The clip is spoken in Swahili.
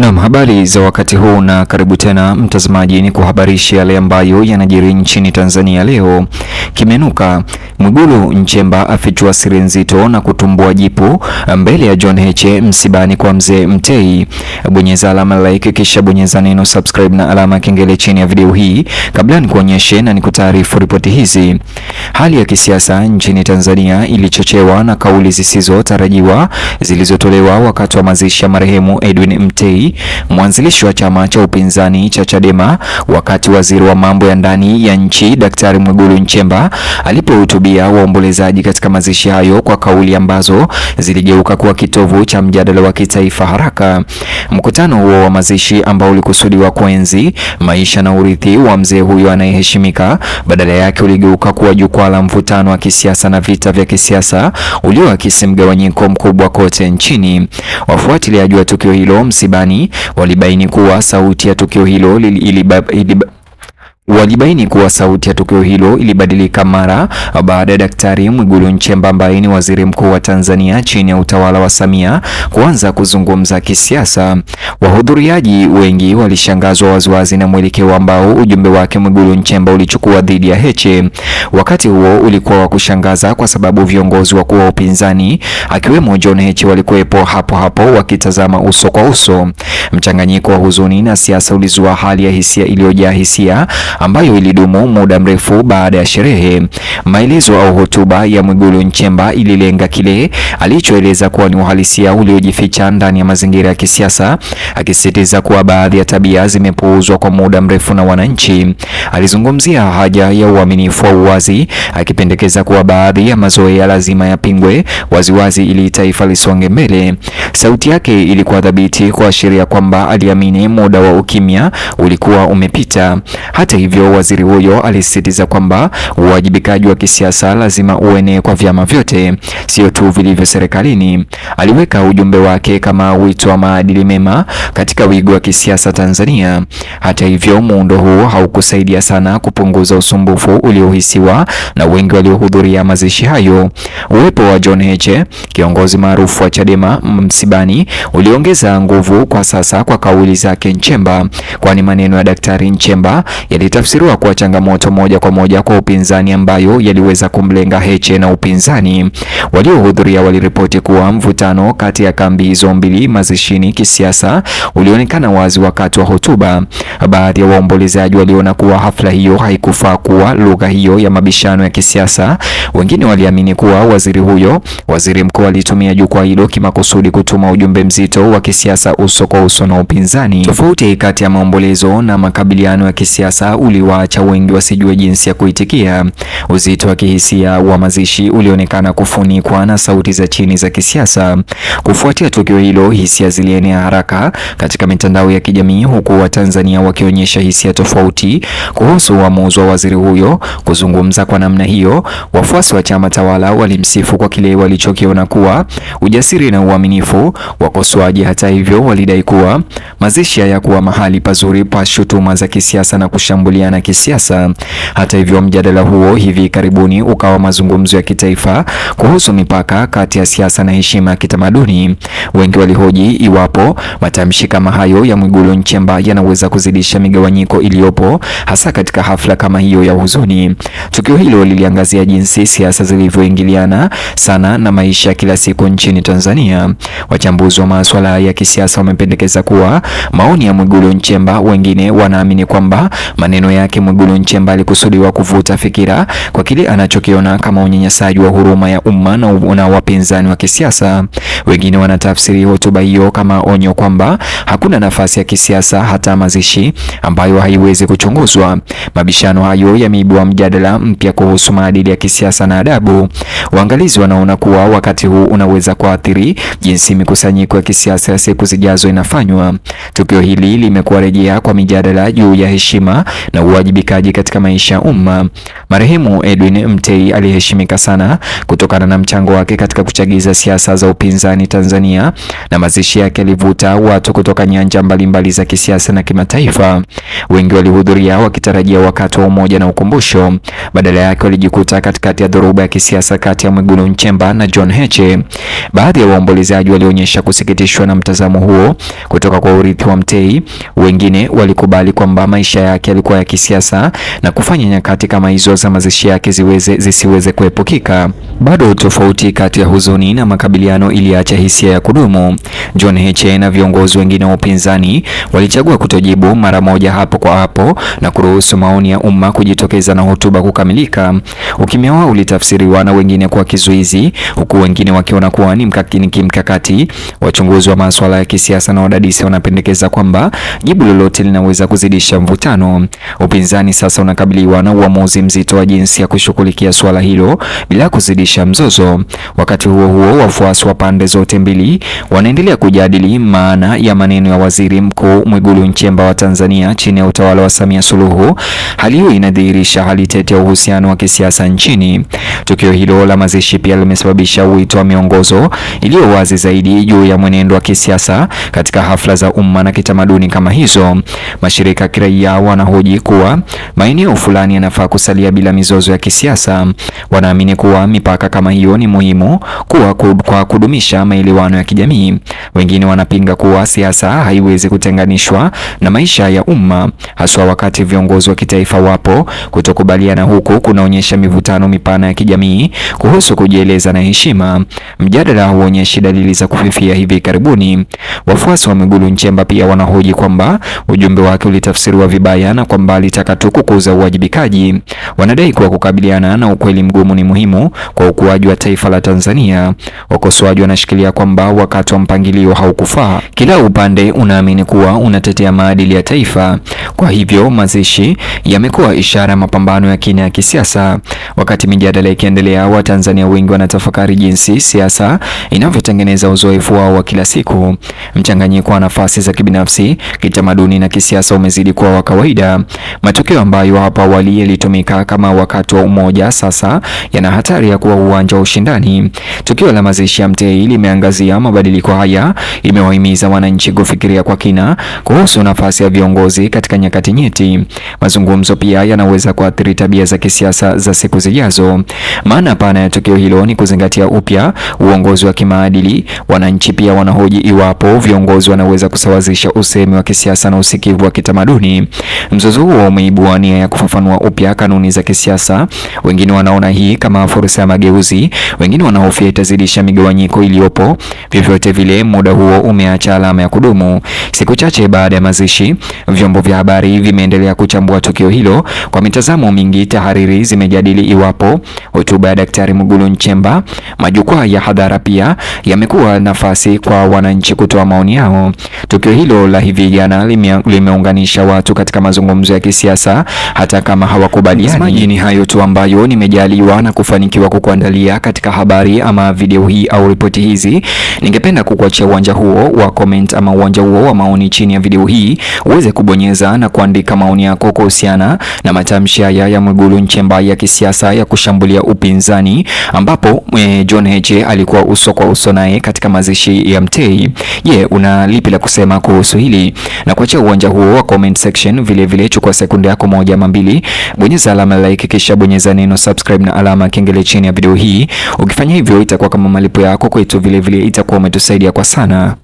Naam, habari za wakati huu na karibu tena mtazamaji, ni kuhabarisha yale ambayo yanajiri nchini Tanzania leo. Kimenuka, Mwigulu Nchemba afichua siri nzito na kutumbua jipu mbele ya John Heche msibani kwa mzee Mtei. Bonyeza alama like kisha bonyeza neno subscribe na alama ya kengele chini ya video hii kabla nikuonyeshe na nikutaarifu ripoti hizi. Hali ya kisiasa nchini Tanzania ilichochewa na kauli zisizotarajiwa zilizotolewa wakati wa mazishi ya marehemu Edwin Mtei, mwanzilishi wa chama cha upinzani cha Chadema, wakati waziri wa mambo ya ndani ya nchi Daktari Mwigulu Nchemba alipohutubia waombolezaji katika mazishi hayo kwa kauli ambazo ziligeuka kuwa kitovu cha mjadala wa kitaifa haraka. Mkutano huo wa mazishi ambao ulikusudiwa kuenzi maisha na urithi wa mzee huyo anayeheshimika, badala yake uligeuka kuwa jukwaa la mvutano wa kisiasa na vita vya kisiasa ulioakisi mgawanyiko mkubwa kote nchini. Wafuatiliaji wa tukio hilo msibani walibaini kuwa sauti ya tukio hilo ilibadilika mara baada ya Daktari Mwigulu Nchemba ambaye ni waziri mkuu wa Tanzania chini ya utawala wa Samia kuanza kuzungumza kisiasa. Wahudhuriaji wengi walishangazwa waziwazi na mwelekeo ambao ujumbe wake Mwigulu Nchemba ulichukua dhidi ya Heche. Wakati huo ulikuwa wa kushangaza kwa sababu viongozi wakuu wa upinzani akiwemo John Heche walikuwepo hapo hapo wakitazama uso kwa uso. Mchanganyiko wa huzuni na siasa ulizua hali ya hisia iliyojaa hisia ambayo ilidumu muda mrefu baada ya sherehe. Maelezo au hotuba ya Mwigulu Nchemba ililenga kile alichoeleza kuwa ni uhalisia uliojificha ndani ya mazingira ya kisiasa, akisisitiza kuwa baadhi ya tabia zimepuuzwa kwa muda mrefu na wananchi. Alizungumzia haja ya uaminifu wa uwazi, akipendekeza kuwa baadhi ya mazoea lazima yapingwe waziwazi ili taifa lisonge mbele. Sauti yake ilikuwa thabiti, kuashiria kwamba aliamini muda wa ukimya ulikuwa umepita. Hata hivyo, waziri huyo alisisitiza kwamba uwajibikaji wa kisiasa lazima uenee kwa vyama vyote, sio tu vilivyo serikalini. Aliweka ujumbe wake kama wito wa maadili mema katika wigo wa kisiasa Tanzania. Hata hivyo, muundo huu haukusaidia sana kupunguza usumbufu uliohisiwa na wengi waliohudhuria mazishi hayo. Uwepo wa John Heche, kiongozi maarufu wa Chadema, msibani uliongeza nguvu kwa sasa kwa kauli zake Nchemba, kwani maneno ya Daktari Nchemba yalitafsiriwa kuwa changamoto moja kwa moja kwa upinzani ambayo yaliweza kumlenga Heche na upinzani. Waliohudhuria waliripoti kuwa mvutano kati ya kambi hizo mbili mazishini kisiasa ulionekana wazi wakati wa hotuba. Baadhi ya waombolezaji waliona kuwa hafla hiyo haikufaa kuwa lugha hiyo ya mabishano ya kisiasa. Wengine waliamini kuwa waziri mkuu alitumia jukwaa hilo kimakusudi kutuma ujumbe mzito wa kisiasa uso kwa uso na upinzani. Tofauti kati ya maombolezo na makabiliano ya kisiasa uliwaacha wengi wasijue jinsi ya kuitikia. Uzito wa kihisia wa mazishi ulionekana kufunikwa na sauti za chini za kisiasa. Kufuatia tukio hilo, hisia zilienea haraka katika mitandao ya kijamii, huku Watanzania wakionyesha hisia tofauti kuhusu uamuzi wa waziri huyo kuzungumza kwa namna hiyo. Wafuasi wa chama tawala walimsifu kwa kile walichokiona kuwa ujasiri na uaminifu. Wakosoaji, hata hivyo, walidai kuwa mazishi hayakuwa mahali pazuri pa shutuma za kisiasa na kushambuliana kisiasa. Hata hivyo, mjadala huo hivi karibuni ukawa mazungumzo ya kitaifa kuhusu mipaka kati ya siasa na heshima ya kitamaduni. Wengi walihoji iwapo matamshi kama hayo ya Mwigulu Nchemba yanaweza kuzidisha migawanyiko iliyopo, hasa katika hafla kama hiyo ya huzuni. Tukio hilo liliangazia jinsi siasa zilivyoingiliana sana na maisha ya kila siku nchini Tanzania. Wachambuzi wa masuala ya kisiasa wamependekeza kuwa maoni ya Mwigulu Nchemba, wengine wanaamini kwamba maneno yake Mwigulu Nchemba alikusudiwa kuvuta fikira kwa kile anachokiona kama unyanyasaji wa huruma ya umma na wapinzani wa kisiasa. Wengine wanatafsiri hotuba hiyo kama onyo kwamba hakuna nafasi ya kisiasa hata mazishi ambayo haiwezi kuchunguzwa. Mabishano hayo yameibua mjadala mpya kuhusu maadili ya kisiasa na adabu. Waangalizi wanaona kuwa wakati huu unaweza kuathiri jinsi mikusanyiko ya kisiasa ya siku zijazo inafanywa. Tukio hili limekuwa rejea kwa mijadala juu ya heshima na uwajibikaji katika maisha ya umma. Marehemu Edwin Mtei aliheshimika sana kutokana na mchango wake katika kuchagiza siasa za upinzani Tanzania, na mazishi yake yalivuta watu kutoka nyanja mbalimbali za kisiasa na kimataifa. Wengi walihudhuria wakitarajia wakati wa umoja na ukumbusho. Badala yake walijikuta katikati ya dhoruba ya kisiasa kati ya Mwigulu Nchemba na John Heche. Baadhi ya waombolezaji walionyesha kusikitishwa na mtazamo huo kutoka kwa urithi wa Mtei. Wengine walikubali kwamba maisha yake yalikuwa ya kisiasa na kufanya nyakati kama hizo za mazishi yake zisiweze kuepukika. Bado tofauti kati ya huzuni na makabiliano iliacha hisia ya kudumu. John Heche na viongozi wengine wa upinzani walichagua kutojibu mara moja hapo kwa hapo na kuruhusu maoni ya umma kujitokeza na hotuba kukamilika. Ukimya wao ulitafsiriwa na wengine kwa kizuizi, huku wengine wakiona kuwa ni kimkakati. Wachunguzi wa masuala ya kisiasa na wadadisi wanapendekeza kwamba jibu lolote linaweza kuzidisha mvutano. Upinzani sasa unakabiliwa na uamuzi mzito wa jinsi ya kushughulikia suala hilo bila kuzidisha mzozo. Wakati huo huo, wafuasi wa pande zote mbili wanaendelea kujadili maana ya maneno ya Waziri Mkuu Mwigulu Nchemba wa Tanzania chini ya utawala wa Samia Suluhu. Hali hiyo inadhihirisha hali tete ya uhusiano wa kisiasa nchini. Tukio hilo la mazishi pia limesababisha wito wa miongozo iliyo wazi zaidi juu ya mwenendo wa kisiasa katika hafla za umma na kitamaduni kama hizo. Mashirika ya kiraia wanahoji kuwa maeneo fulani yanafaa kusalia bila mizozo ya kisiasa. Wanaamini kuwa mipaka kama hiyo ni muhimu kwa kudumisha maelewano ya kijamii. Wengine wanapinga kuwa siasa haiwezi kutenganishwa na maisha ya umma, haswa wakati viongozi wa kitaifa wapo. Kutokubaliana huku kunaonyesha mivutano mipana ya kijamii kuhusu kujieleza na heshima. Mjadala huonyeshi dalili za kufifia hivi karibuni. Wafuasi wa Mwigulu Nchemba pia wanahoji kwamba ujumbe wake ulitafsiriwa vibaya na kwamba alitaka tu kukuza uwajibikaji. Wanadai kuwa kukabiliana na ukweli mgumu ni muhimu kwa ukuaji wa taifa la Tanzania. Wakosoaji wanashikilia kwamba wakati wa mpangilio haukufaa. Kila upande unaamini kuwa unatetea maadili ya taifa. Kwa hivyo mazishi yamekuwa ishara ya mapambano ya kina ya kisiasa. Wakati mijadala ikiendelea, Watanzania wengi wanatafakari jinsi siasa inavyotengeneza uzoefu wao wa kila siku. Mchanganyiko wa nafasi za kibinafsi, kitamaduni na kisiasa umezidi kuwa wa kawaida. Matukio ambayo hapo awali yalitumika kama wakati wa umoja sasa yana hatari ya kuwa uwanja wa ushindani. Tukio la mazishi ya Mtei limeangazia mabadiliko haya, imewahimiza wananchi kufikiria kwa kina kuhusu nafasi ya viongozi katika nyakati nyeti. Mazungumzo pia yanaweza kuathiri tabia za kisiasa za siku zijazo. Maana pana ya tukio hilo ni kuzingatia upya uongozi wa kimaadili. Wananchi pia wanahoji iwapo viongozi wanaweza kusawazisha usemi wa kisiasa na usikivu wa kitamaduni. Mzozo huo umeibua nia ya kufafanua upya kanuni za kisiasa. Wengine wanaona hii kama fursa ya mageuzi, wengine wanahofia itazidisha migawanyiko iliyopo. Vyovyote vile, muda huo umeacha alama ya kudumu. Siku chache baada ya mazishi, vyombo vya habari vimeendelea kuchambua tukio hilo kwa mitazamo mingi. Tahariri zimejadili iwapo hotuba ya Daktari Mwigulu Nchemba, majukwaa ya hadhara pia yamekuwa nafasi kwa wananchi kutoa maoni yao. Tukio hilo la hivi jana limeunganisha watu katika mazungumzo ya kisiasa hata kama hawakubaliani. Ni hayo tu ambayo nimejaliwa na kufanikiwa kukuandalia katika habari ama video hii au ripoti hizi. Ningependa kukuachia uwanja huo wa comment ama uwanja huo wa maoni chini ya video hii, uweze kubonyeza na kuandika maoni yako kuhusiana na matamshi haya ya Mwigulu Nchemba ya kisiasa ya kushambulia upinzani, ambapo John Heche alikuwa uso kwa uso naye katika mazishi ya Mtei. Una lipi la kusema kuhusu hili? Na kuachia uwanja huo wa comment section. Vile chukua sekunde yako moja ama mbili, bonyeza alama like, kisha bonyeza neno subscribe na alama kengele chini ya video hii. Ukifanya hivyo itakuwa kama malipo yako kwetu, vile itakuwa umetusaidia kwa sana.